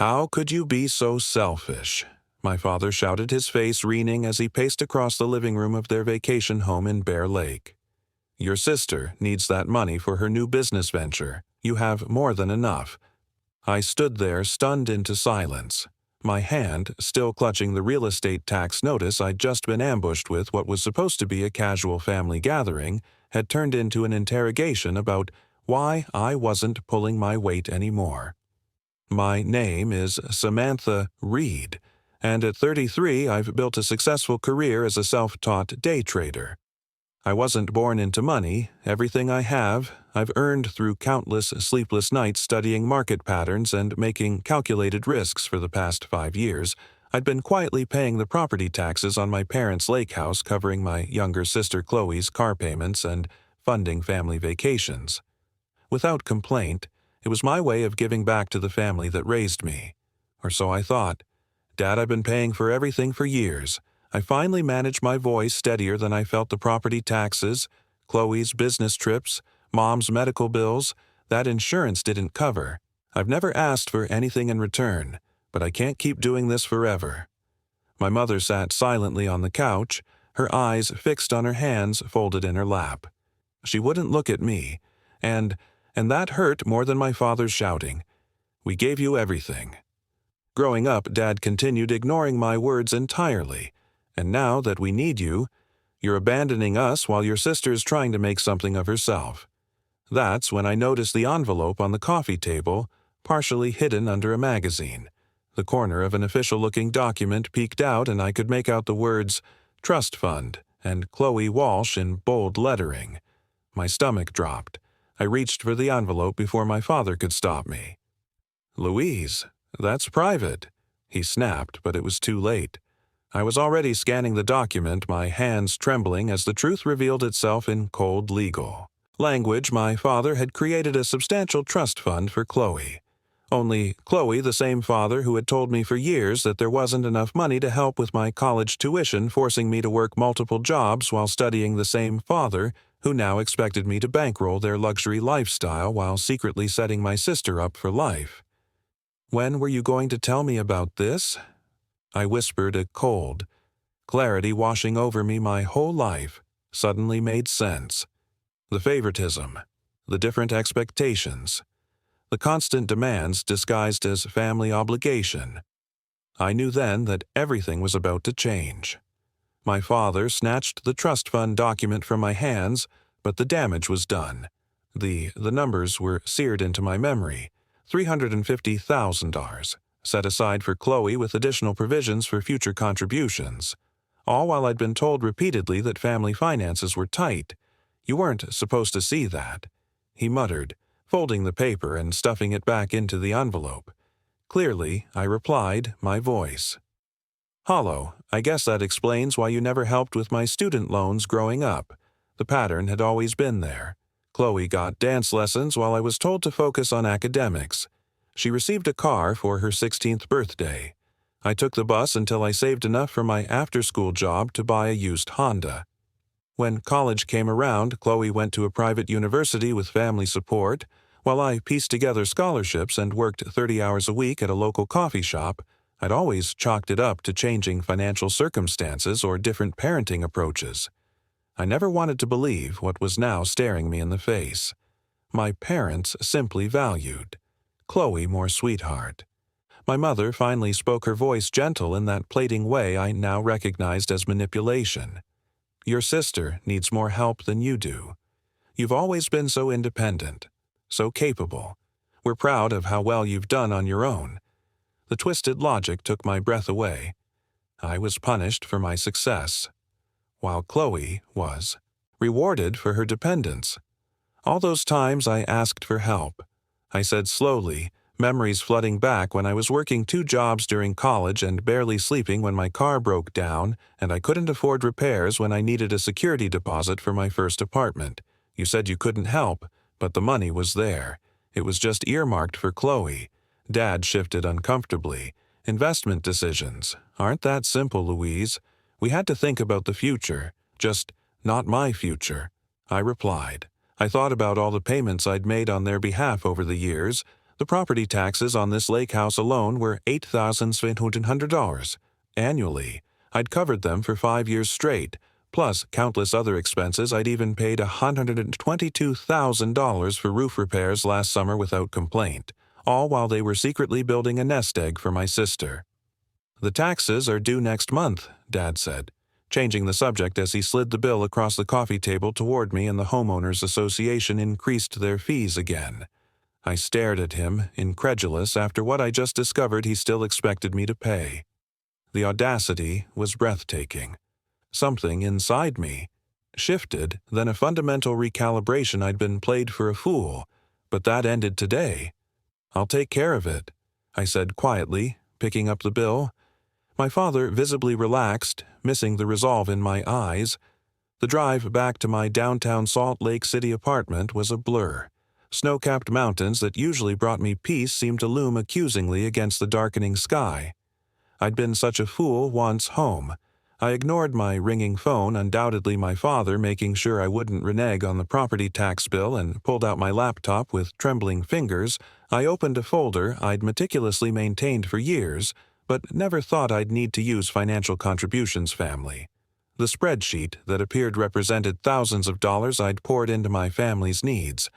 "How could you be so selfish?" My father shouted, his face wreathing as he paced across the living room of their vacation home in Bear Lake. "Your sister needs that money for her new business venture. You have more than enough." I stood there, stunned into silence. My hand, still clutching the real estate tax notice I'd just been ambushed with what was supposed to be a casual family gathering, had turned into an interrogation about why I wasn't pulling my weight anymore. My name is Samantha Reed, and at 33 I've built a successful career as a self-taught day trader. I wasn't born into money. Everything I have, I've earned through countless sleepless nights studying market patterns and making calculated risks for the past 5 years. I'd been quietly paying the property taxes on my parents' lake house, covering my younger sister Chloe's car payments and funding family vacations. Without complaint, it was my way of giving back to the family that raised me. Or so I thought. "Dad, I've been paying for everything for years." I finally managed my voice steadier than I felt the property taxes, Chloe's business trips, Mom's medical bills. That insurance didn't cover. I've never asked for anything in return, but I can't keep doing this forever. My mother sat silently on the couch, her eyes fixed on her hands folded in her lap. She wouldn't look at me, and that hurt more than my father's shouting. "We gave you everything." Growing up, Dad continued ignoring my words entirely. "And now that we need you, you're abandoning us while your sister's trying to make something of herself." That's when I noticed the envelope on the coffee table, partially hidden under a magazine. The corner of an official-looking document peeked out, and I could make out the words "Trust Fund" and "Chloe Walsh" in bold lettering. My stomach dropped. I reached for the envelope before my father could stop me. "Louise, that's private," he snapped, but it was too late. I was already scanning the document, my hands trembling as the truth revealed itself in cold legal language. My father had created a substantial trust fund for Chloe. Only Chloe, the same father who had told me for years that there wasn't enough money to help with my college tuition, forcing me to work multiple jobs while studying, the same father who now expected me to bankroll their luxury lifestyle while secretly setting my sister up for life. "When were you going to tell me about this?" I whispered, a cold clarity washing over me. My whole life suddenly made sense. The favoritism, the different expectations, the constant demands disguised as family obligation. I knew then that everything was about to change. My father snatched the trust fund document from my hands, but the damage was done. The numbers were seared into my memory. $350,000. Set aside for Chloe with additional provisions for future contributions. All while I'd been told repeatedly that family finances were tight. "You weren't supposed to see that," he muttered, folding the paper and stuffing it back into the envelope. Clearly, I replied, my voice hollow. "I guess that explains why you never helped with my student loans growing up. The pattern had always been there. Chloe got dance lessons while I was told to focus on academics. She received a car for her 16th birthday. I took the bus until I saved enough for my after-school job to buy a used Honda. When college came around, Chloe went to a private university with family support, while I pieced together scholarships and worked 30 hours a week at a local coffee shop. I'd always chalked it up to changing financial circumstances or different parenting approaches. I never wanted to believe what was now staring me in the face. My parents simply valued Chloe more sweetheart. My mother finally spoke, her voice gentle in that plating way I now recognized as manipulation. "Your sister needs more help than you do. You've always been so independent, so capable. We're proud of how well you've done on your own." The twisted logic took my breath away. I was punished for my success, while Chloe was rewarded for her dependence. All those times I asked for help, I said slowly, memories flooding back when I was working 2 jobs during college and barely sleeping when my car broke down, and I couldn't afford repairs when I needed a security deposit for my first apartment. You said you couldn't help, but the money was there. It was just earmarked for Chloe. Dad shifted uncomfortably. "Investment decisions aren't that simple, Louise. We had to think about the future, just not my future," I replied. I thought about all the payments I'd made on their behalf over the years, The property taxes on this lake house alone were $8,700. Annually, I'd covered them for 5 years straight, plus countless other expenses. I'd even paid $122,000 for roof repairs last summer without complaint, all while they were secretly building a nest egg for my sister. "The taxes are due next month," Dad said, changing the subject as he slid the bill across the coffee table toward me, and the Homeowners Association increased their fees again. I stared at him, incredulous after what I just discovered he still expected me to pay. The audacity was breathtaking. Something inside me shifted, then a fundamental recalibration. I'd been played for a fool, but that ended today. "I'll take care of it," I said quietly, picking up the bill. My father visibly relaxed, missing the resolve in my eyes. The drive back to my downtown Salt Lake City apartment was a blur. Snow-capped mountains that usually brought me peace seemed to loom accusingly against the darkening sky. I'd been such a fool once home. I ignored my ringing phone, undoubtedly my father making sure I wouldn't renege on the property tax bill, and pulled out my laptop with trembling fingers. I opened a folder I'd meticulously maintained for years, but never thought I'd need to use financial contributions family. The spreadsheet that appeared represented thousands of dollars I'd poured into my family's needs.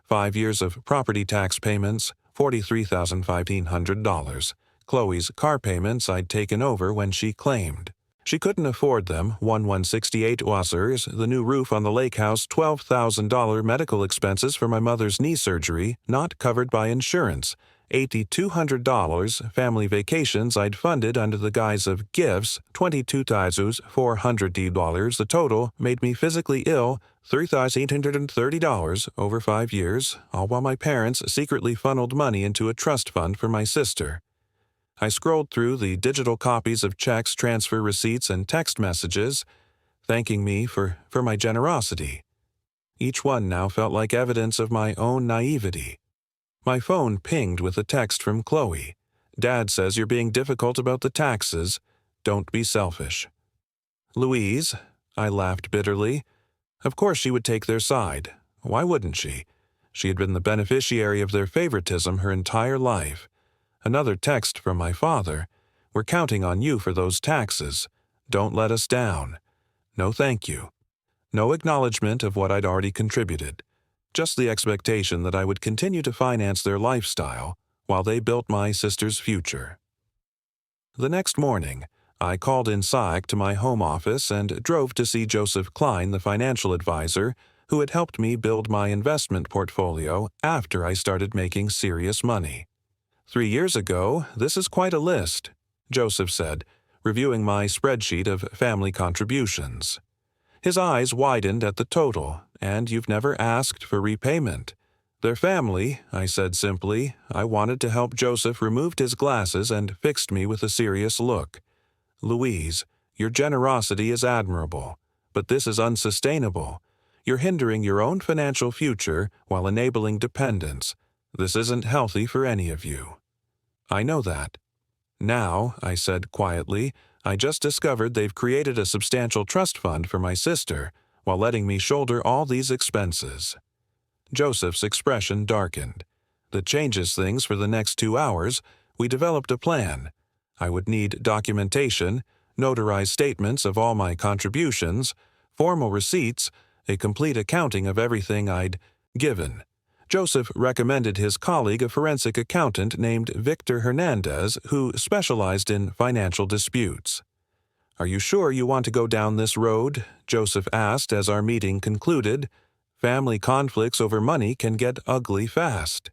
5 years of property tax payments, $43,500. Chloe's car payments I'd taken over when she claimed. She couldn't afford them, 1168 Wassers, the new roof on the lake house, $12,000 medical expenses for my mother's knee surgery, not covered by insurance, $8,200 family vacations I'd funded under the guise of gifts, $22,400. The total made me physically ill, $3,830 over 5 years, all while my parents secretly funneled money into a trust fund for my sister. I scrolled through the digital copies of checks, transfer receipts, and text messages, thanking me for my generosity. Each one now felt like evidence of my own naivety. My phone pinged with a text from Chloe. "Dad says you're being difficult about the taxes. Don't be selfish." Louise, I laughed bitterly. Of course she would take their side. Why wouldn't she? She had been the beneficiary of their favoritism her entire life. Another text from my father. "We're counting on you for those taxes. Don't let us down." No thank you. No acknowledgement of what I'd already contributed. Just the expectation that I would continue to finance their lifestyle while they built my sister's future. The next morning, I called in sick to my home office and drove to see Joseph Klein, the financial advisor, who had helped me build my investment portfolio after I started making serious money. 3 years ago, this is quite a list, Joseph said, reviewing my spreadsheet of family contributions. His eyes widened at the total, "And you've never asked for repayment." "They're family," I said simply. I wanted to help. Joseph removed his glasses and fixed me with a serious look. "Louise, your generosity is admirable, but this is unsustainable. You're hindering your own financial future while enabling dependence. This isn't healthy for any of you." "I know that." "Now," I said quietly, "I just discovered they've created a substantial trust fund for my sister while letting me shoulder all these expenses." Joseph's expression darkened. "That changes things for the next 2 hours. We developed a plan. I would need documentation, notarized statements of all my contributions, formal receipts, a complete accounting of everything I'd given." Joseph recommended his colleague, a forensic accountant named Victor Hernandez, who specialized in financial disputes. "Are you sure you want to go down this road?" Joseph asked as our meeting concluded. "Family conflicts over money can get ugly fast."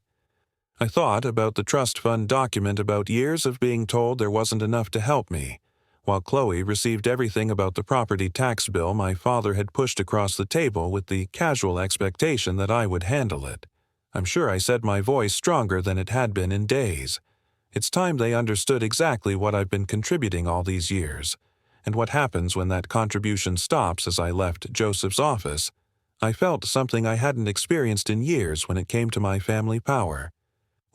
I thought about the trust fund document, about years of being told there wasn't enough to help me. While Chloe received everything about the property tax bill my father had pushed across the table with the casual expectation that I would handle it. I'm sure I said my voice stronger than it had been in days. It's time they understood exactly what I've been contributing all these years, and what happens when that contribution stops. As I left Joseph's office, I felt something I hadn't experienced in years when it came to my family power.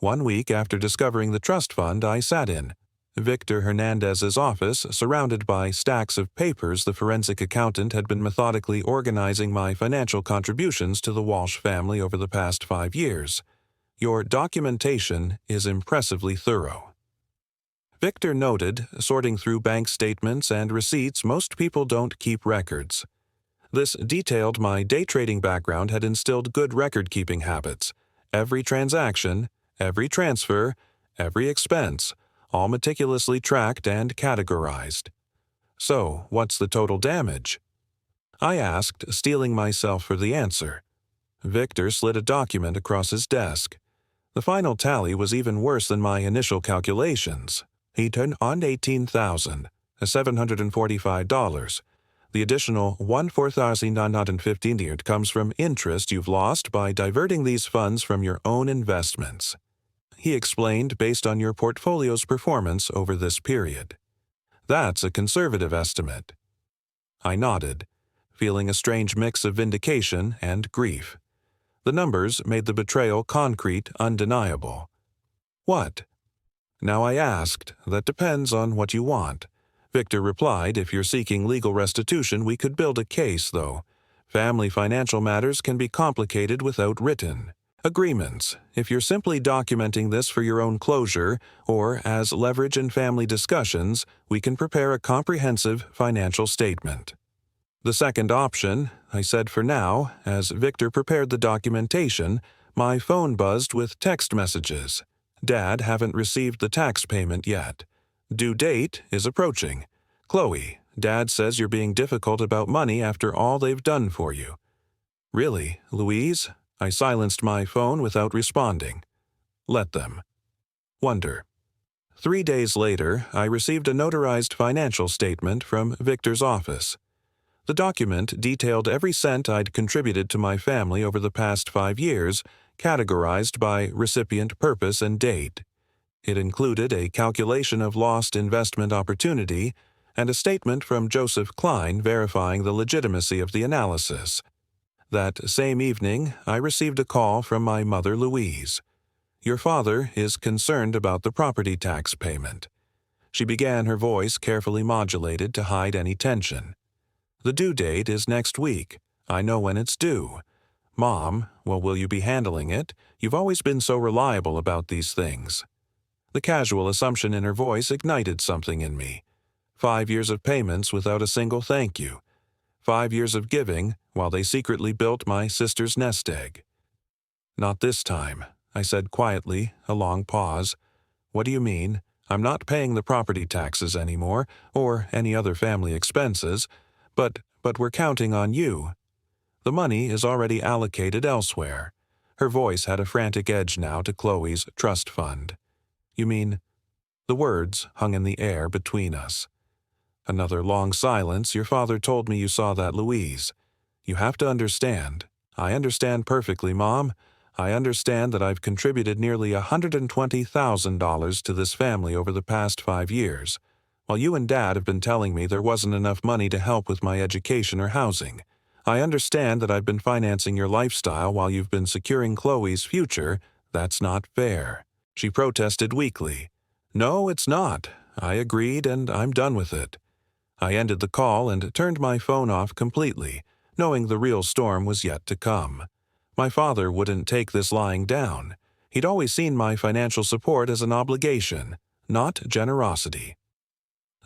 1 week after discovering the trust fund I sat in, Victor Hernandez's office, surrounded by stacks of papers. The forensic accountant had been methodically organizing my financial contributions to the Walsh family over the past 5 years. Your documentation is impressively thorough. Victor noted, sorting through bank statements and receipts, most people don't keep records. This detailed my day trading background had instilled good record-keeping habits. Every transaction, every transfer, every expense, all meticulously tracked and categorized. So, what's the total damage? I asked, steeling myself for the answer. Victor slid a document across his desk. The final tally was even worse than my initial calculations. He turned on $18,745. The additional $14,915 comes from interest you've lost by diverting these funds from your own investments. He explained, based on your portfolio's performance over this period. That's a conservative estimate. I nodded, feeling a strange mix of vindication and grief. The numbers made the betrayal concrete, undeniable. What? Now I asked, that depends on what you want. Victor replied, if you're seeking legal restitution, we could build a case, though. Family financial matters can be complicated without written agreements. If you're simply documenting this for your own closure, or as leverage in family discussions, we can prepare a comprehensive financial statement. The second option, I said for now, as Victor prepared the documentation, my phone buzzed with text messages. Dad, haven't received the tax payment yet. Due date is approaching. Chloe, Dad says you're being difficult about money after all they've done for you. Really, Louise? I silenced my phone without responding. Let them. Wonder. 3 days later, I received a notarized financial statement from Victor's office. The document detailed every cent I'd contributed to my family over the past 5 years, categorized by recipient purpose and date. It included a calculation of lost investment opportunity and a statement from Joseph Klein verifying the legitimacy of the analysis. That same evening, I received a call from my mother, Louise. Your father is concerned about the property tax payment. She began, her voice carefully modulated to hide any tension. The due date is next week. I know when it's due. Mom, well, will you be handling it? You've always been so reliable about these things. The casual assumption in her voice ignited something in me. 5 years of payments without a single thank you. 5 years of giving while they secretly built my sister's nest egg. Not this time, I said quietly, a long pause. What do you mean? I'm not paying the property taxes anymore, or any other family expenses, but we're counting on you. The money is already allocated elsewhere. Her voice had a frantic edge now to Chloe's trust fund. You mean? The words hung in the air between us. Another long silence. Your father told me you saw that, Louise. You have to understand. I understand perfectly, Mom. I understand that I've contributed nearly $120,000 to this family over the past 5 years, while you and Dad have been telling me there wasn't enough money to help with my education or housing. I understand that I've been financing your lifestyle while you've been securing Chloe's future. That's not fair. She protested weakly. No, it's not. I agreed, and I'm done with it. I ended the call and turned my phone off completely, knowing the real storm was yet to come. My father wouldn't take this lying down. He'd always seen my financial support as an obligation, not generosity.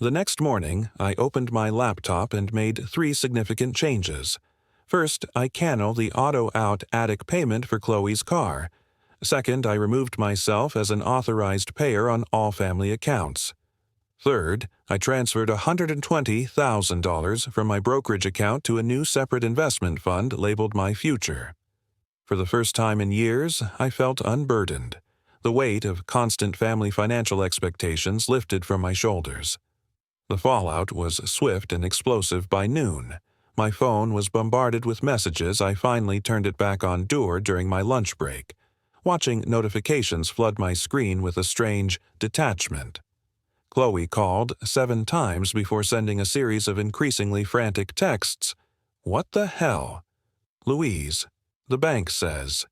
The next morning, I opened my laptop and made 3 significant changes. First, I canceled the auto-out attic payment for Chloe's car. Second, I removed myself as an authorized payer on all family accounts. Third, I transferred $120,000 from my brokerage account to a new separate investment fund labeled My Future. For the first time in years, I felt unburdened. The weight of constant family financial expectations lifted from my shoulders. The fallout was swift and explosive by noon. My phone was bombarded with messages. I finally turned it back on dur during my lunch break, watching notifications flood my screen with a strange detachment. Chloe called 7 times before sending a series of increasingly frantic texts. What the hell? Louise, the bank says.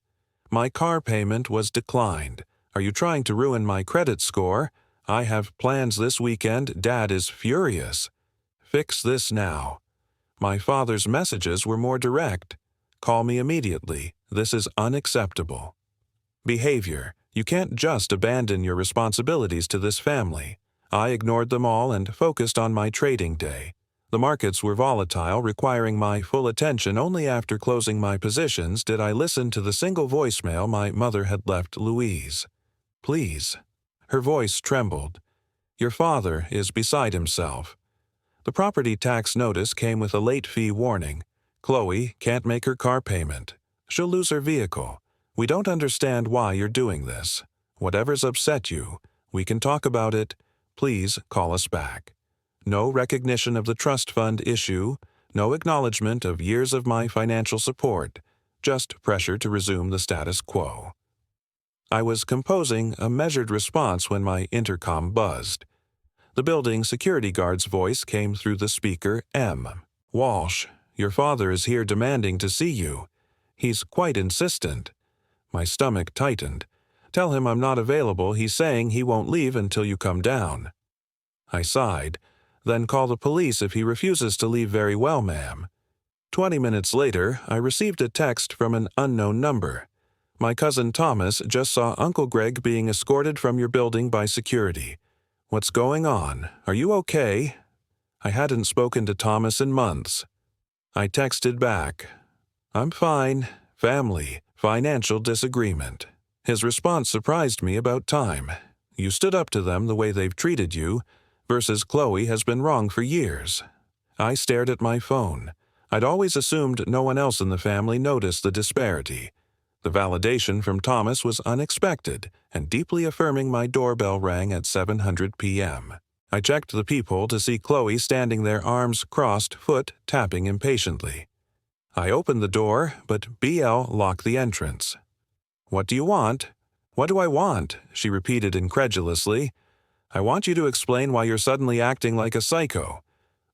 My car payment was declined. Are you trying to ruin my credit score? I have plans this weekend. Dad is furious. Fix this now. My father's messages were more direct. Call me immediately. This is unacceptable. Behavior. You can't just abandon your responsibilities to this family. I ignored them all and focused on my trading day. The markets were volatile, requiring my full attention. Only after closing my positions did I listen to the single voicemail my mother had left Louise. "Please." Her voice trembled. "Your father is beside himself." The property tax notice came with a late fee warning. "Chloe can't make her car payment. She'll lose her vehicle. We don't understand why you're doing this. Whatever's upset you, we can talk about it. Please call us back." No recognition of the trust fund issue, no acknowledgement of years of my financial support, just pressure to resume the status quo. I was composing a measured response when my intercom buzzed. The building security guard's voice came through the speaker. "M. Walsh, your father is here demanding to see you. He's quite insistent." My stomach tightened. "Tell him I'm not available. He's saying he won't leave until you come down." I sighed. "Then call the police if he refuses to leave. Very well, ma'am." 20 minutes later, I received a text from an unknown number. "My cousin Thomas just saw Uncle Greg being escorted from your building by security. What's going on? Are you okay?" I hadn't spoken to Thomas in months. I texted back, "I'm fine. Family, financial disagreement." His response surprised me about time. "You stood up to them the way they've treated you, versus Chloe has been wrong for years." I stared at my phone. I'd always assumed no one else in the family noticed the disparity. The validation from Thomas was unexpected, and deeply affirming. My doorbell rang at 7:00 p.m. I checked the peephole to see Chloe standing there, arms crossed, foot tapping impatiently. I opened the door, but BL locked the entrance. "What do you want?" "What do I want?" she repeated incredulously. "I want you to explain why you're suddenly acting like a psycho."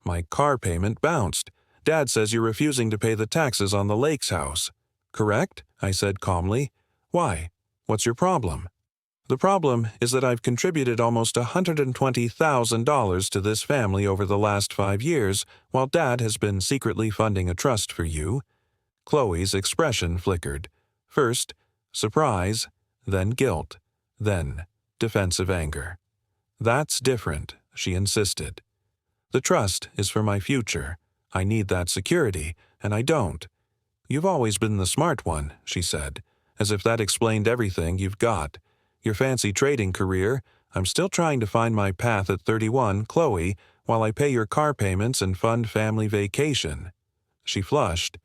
My car payment bounced. "Dad says you're refusing to pay the taxes on the Lakes house." "Correct?" I said calmly. "Why? What's your problem?" "The problem is that I've contributed almost $120,000 to this family over the last 5 years, while Dad has been secretly funding a trust for you." Chloe's expression flickered. First, surprise, then guilt, then defensive anger. "That's different," she insisted. "The trust is for my future. I need that security, and I don't." "You've always been the smart one," she said, as if that explained everything you've got. "Your fancy trading career. I'm still trying to find my path at 31, Chloe, while I pay your car payments and fund family vacation." She flushed.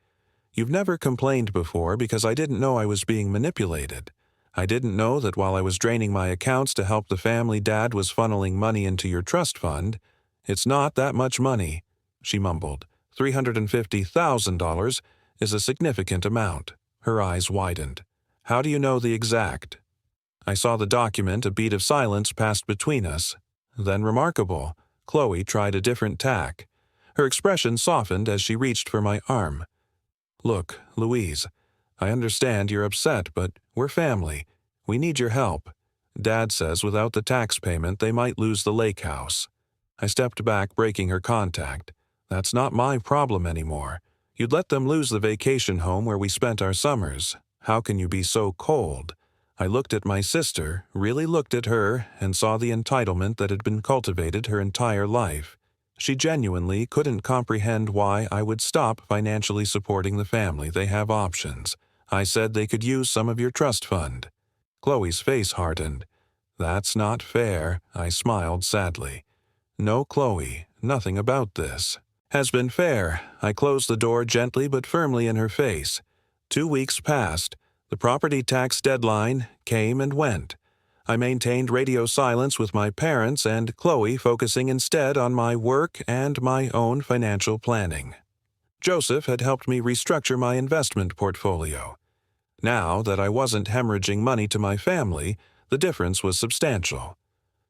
"You've never complained before because I didn't know I was being manipulated. I didn't know that while I was draining my accounts to help the family, Dad was funneling money into your trust fund. It's not that much money," she mumbled. $350,000 is a significant amount." Her eyes widened. "How do you know the exact?" I saw the document. A beat of silence passed between us. Then, remarkable, Chloe tried a different tack. Her expression softened as she reached for my arm. "Look, Louise, I understand you're upset, but we're family. We need your help. Dad says without the tax payment they might lose the lake house." I stepped back, breaking her contact. "That's not my problem anymore. You'd let them lose the vacation home where we spent our summers. How can you be so cold?" I looked at my sister, really looked at her, and saw the entitlement that had been cultivated her entire life. She genuinely couldn't comprehend why I would stop financially supporting the family. "They have options. I said they could use some of your trust fund." Chloe's face hardened. "That's not fair," I smiled sadly. "No, Chloe, nothing about this has been fair." I closed the door gently but firmly in her face. 2 weeks passed. The property tax deadline came and went. I maintained radio silence with my parents and Chloe, focusing instead on my work and my own financial planning. Joseph had helped me restructure my investment portfolio. Now that I wasn't hemorrhaging money to my family, the difference was substantial.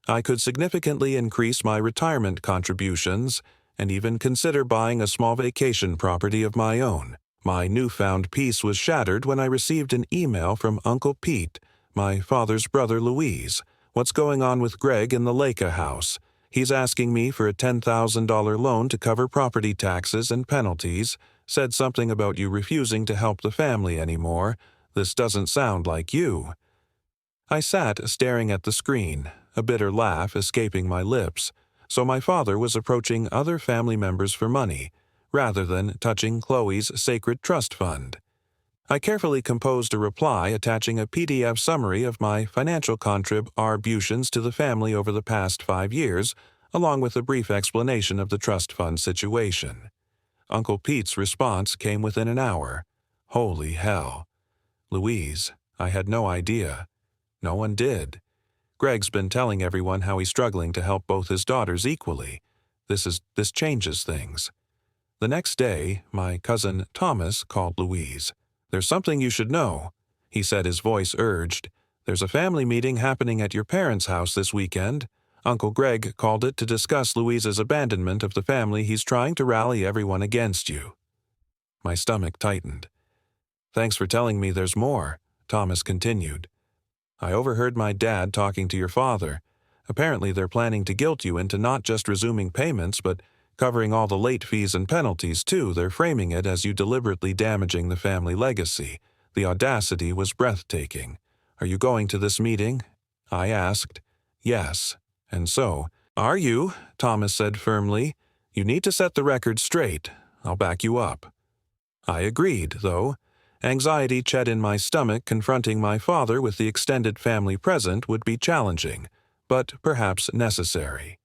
I could significantly increase my retirement contributions and even consider buying a small vacation property of my own. My newfound peace was shattered when I received an email from Uncle Pete, my father's brother Louise. "What's going on with Greg in the Lake house? He's asking me for a $10,000 loan to cover property taxes and penalties. Said something about you refusing to help the family anymore. This doesn't sound like you." I sat staring at the screen, a bitter laugh escaping my lips, so my father was approaching other family members for money, rather than touching Chloe's sacred trust fund. I carefully composed a reply attaching a PDF summary of my financial contributions to the family over the past 5 years, along with a brief explanation of the trust fund situation. Uncle Pete's response came within an hour. Holy hell. Louise, I had no idea. No one did. Greg's been telling everyone how he's struggling to help both his daughters equally. This changes things. The next day, my cousin Thomas called Louise. There's something you should know, he said, his voice urged. There's a family meeting happening at your parents' house this weekend. Uncle Greg called it to discuss Louise's abandonment of the family. He's trying to rally everyone against you. My stomach tightened. Thanks for telling me there's more, Thomas continued. I overheard my dad talking to your father. Apparently they're planning to guilt you into not just resuming payments, but covering all the late fees and penalties, too. They're framing it as you deliberately damaging the family legacy. The audacity was breathtaking. Are you going to this meeting? I asked. Yes. And so, are you? Thomas said firmly. You need to set the record straight. I'll back you up. I agreed, though. Anxiety chet in my stomach. Confronting my father with the extended family present would be challenging, but perhaps necessary.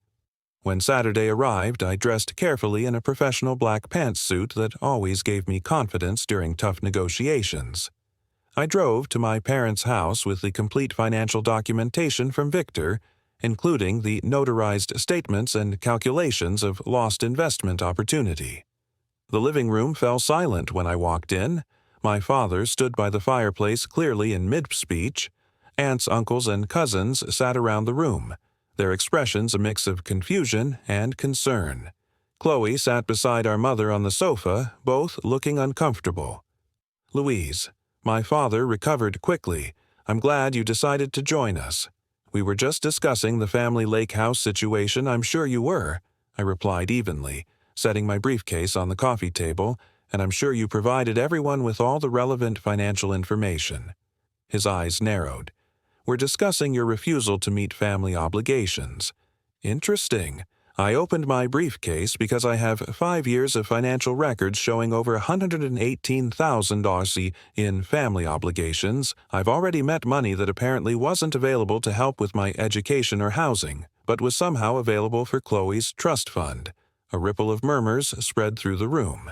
When Saturday arrived, I dressed carefully in a professional black pantsuit that always gave me confidence during tough negotiations. I drove to my parents' house with the complete financial documentation from Victor, including the notarized statements and calculations of lost investment opportunity. The living room fell silent when I walked in. My father stood by the fireplace, clearly in mid-speech. Aunts, uncles, and cousins sat around the room, their expressions a mix of confusion and concern. Chloe sat beside our mother on the sofa, both looking uncomfortable. Louise, my father recovered quickly. I'm glad you decided to join us. We were just discussing the family lake house situation. I'm sure you were, I replied evenly, setting my briefcase on the coffee table, and I'm sure you provided everyone with all the relevant financial information. His eyes narrowed. We're discussing your refusal to meet family obligations. Interesting. I opened my briefcase because I have 5 years of financial records showing over $118,000 in family obligations. I've already met money that apparently wasn't available to help with my education or housing, but was somehow available for Chloe's trust fund. A ripple of murmurs spread through the room.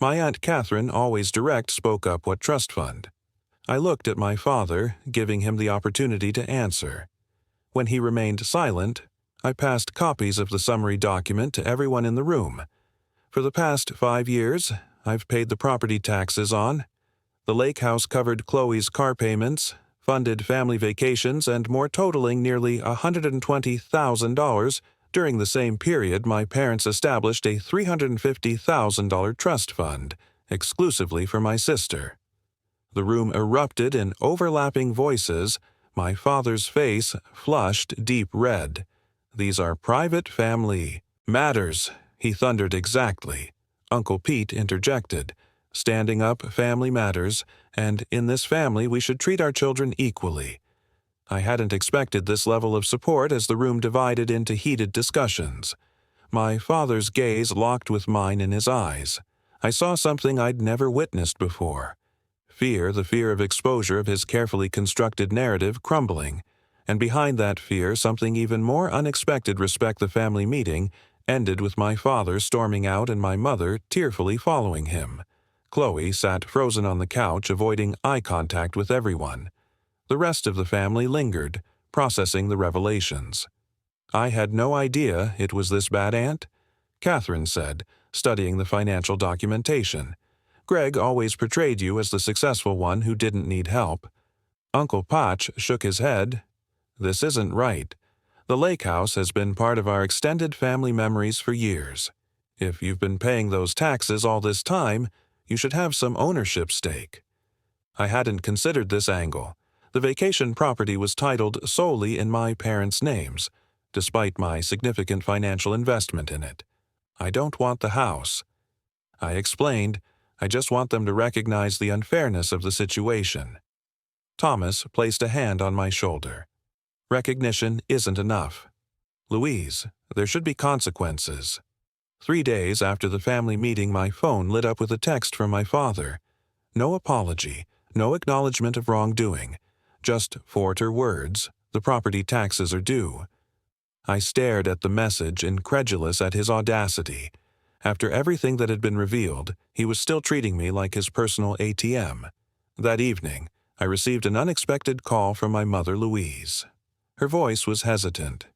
My Aunt Catherine, always direct, spoke up. What trust fund? I looked at my father, giving him the opportunity to answer. When he remained silent, I passed copies of the summary document to everyone in the room. For the past 5 years, I've paid the property taxes on. The lake house covered Chloe's car payments, funded family vacations, and more, totaling nearly $120,000. During the same period, my parents established a $350,000 trust fund, exclusively for my sister. The room erupted in overlapping voices. My father's face flushed deep red. These are private family matters, he thundered exactly. Uncle Pete interjected. Standing up, family matters, and in this family we should treat our children equally. I hadn't expected this level of support as the room divided into heated discussions. My father's gaze locked with mine in his eyes. I saw something I'd never witnessed before. Fear, the fear of exposure of his carefully constructed narrative, crumbling. And behind that fear, something even more unexpected. Respect. The family meeting ended with my father storming out and my mother tearfully following him. Chloe sat frozen on the couch, avoiding eye contact with everyone. The rest of the family lingered, processing the revelations. I had no idea it was this bad, Aunt, Catherine said, studying the financial documentation. Greg always portrayed you as the successful one who didn't need help. Uncle Potch shook his head. This isn't right. The lake house has been part of our extended family memories for years. If you've been paying those taxes all this time, you should have some ownership stake. I hadn't considered this angle. The vacation property was titled solely in my parents' names, despite my significant financial investment in it. I don't want the house. I explained, I just want them to recognize the unfairness of the situation. Thomas placed a hand on my shoulder. Recognition isn't enough. Louise, there should be consequences. 3 days after the family meeting, my phone lit up with a text from my father. No apology, no acknowledgement of wrongdoing, just 4 words, "The property taxes are due." I stared at the message, incredulous at his audacity. After everything that had been revealed, he was still treating me like his personal ATM. That evening, I received an unexpected call from my mother, Louise. Her voice was hesitant.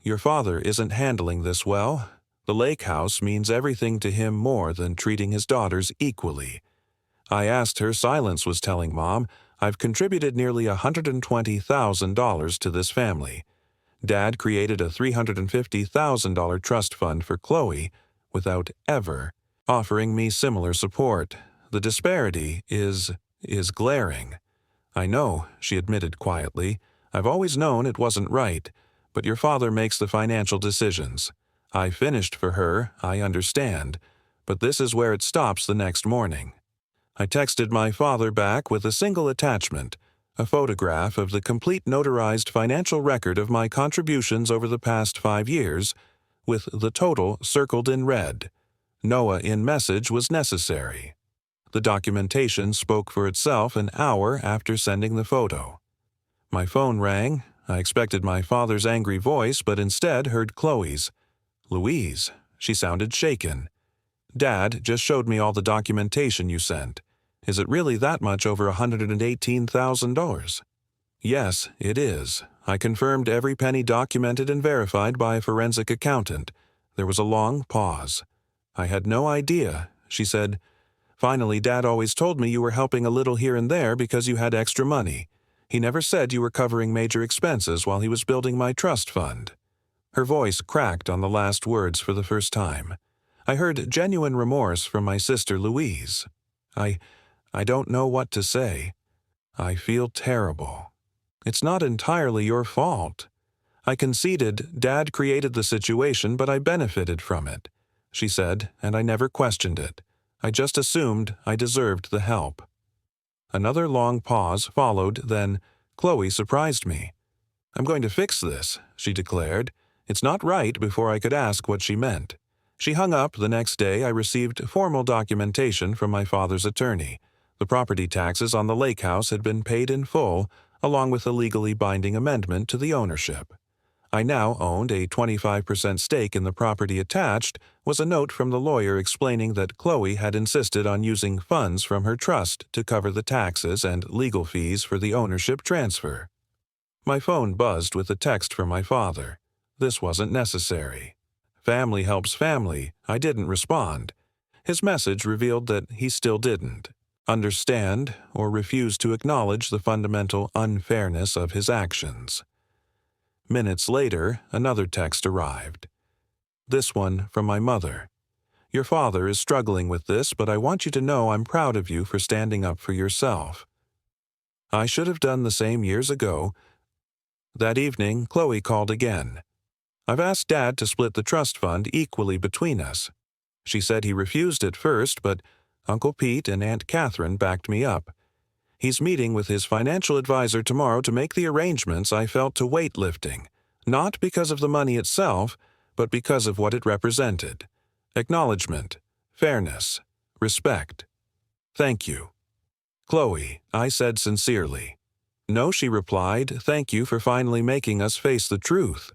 "Your father isn't handling this well. The lake house means everything to him more than treating his daughters equally." I asked her. Silence was telling, Mom. I've contributed nearly $120,000 to this family. Dad created a $350,000 trust fund for Chloe without ever offering me similar support. The disparity is glaring. "I know," she admitted quietly. "I've always known it wasn't right, but your father makes the financial decisions. I finished for her, I understand, but this is where it stops the next morning." I texted my father back with a single attachment, a photograph of the complete notarized financial record of my contributions over the past 5 years, with the total circled in red. Noah in message was necessary. The documentation spoke for itself an hour after sending the photo. My phone rang. I expected my father's angry voice, but instead heard Chloe's. "Louise," she sounded shaken. "Dad just showed me all the documentation you sent. Is it really that much over $118,000? "Yes, it is. I confirmed every penny, documented and verified by a forensic accountant." There was a long pause. "I had no idea," she said. "Finally, Dad always told me you were helping a little here and there because you had extra money. He never said you were covering major expenses while he was building my trust fund." Her voice cracked on the last words for the first time. I heard genuine remorse from my sister Louise. I don't know what to say. I feel terrible. It's not entirely your fault. I conceded Dad created the situation, but I benefited from it, she said, and I never questioned it. I just assumed I deserved the help. Another long pause followed, then Chloe surprised me. "I'm going to fix this," she declared. "It's not right," before I could ask what she meant. She hung up. The next day I received formal documentation from my father's attorney. The property taxes on the lake house had been paid in full, along with a legally binding amendment to the ownership. I now owned a 25% stake in the property. Attached was a note from the lawyer explaining that Chloe had insisted on using funds from her trust to cover the taxes and legal fees for the ownership transfer. My phone buzzed with a text from my father. This wasn't necessary. Family helps family. I didn't respond. His message revealed that he still didn't understand or refuse to acknowledge the fundamental unfairness of his actions. Minutes later, another text arrived. This one from my mother. "Your father is struggling with this, but I want you to know I'm proud of you for standing up for yourself. I should have done the same years ago." That evening, Chloe called again. "I've asked Dad to split the trust fund equally between us." She said he refused at first, but Uncle Pete and Aunt Catherine backed me up. "He's meeting with his financial advisor tomorrow to make the arrangements." I felt to weightlifting, not because of the money itself, but because of what it represented. Acknowledgement, fairness, respect. "Thank you." "Chloe," I said sincerely. "No," she replied. "Thank you for finally making us face the truth."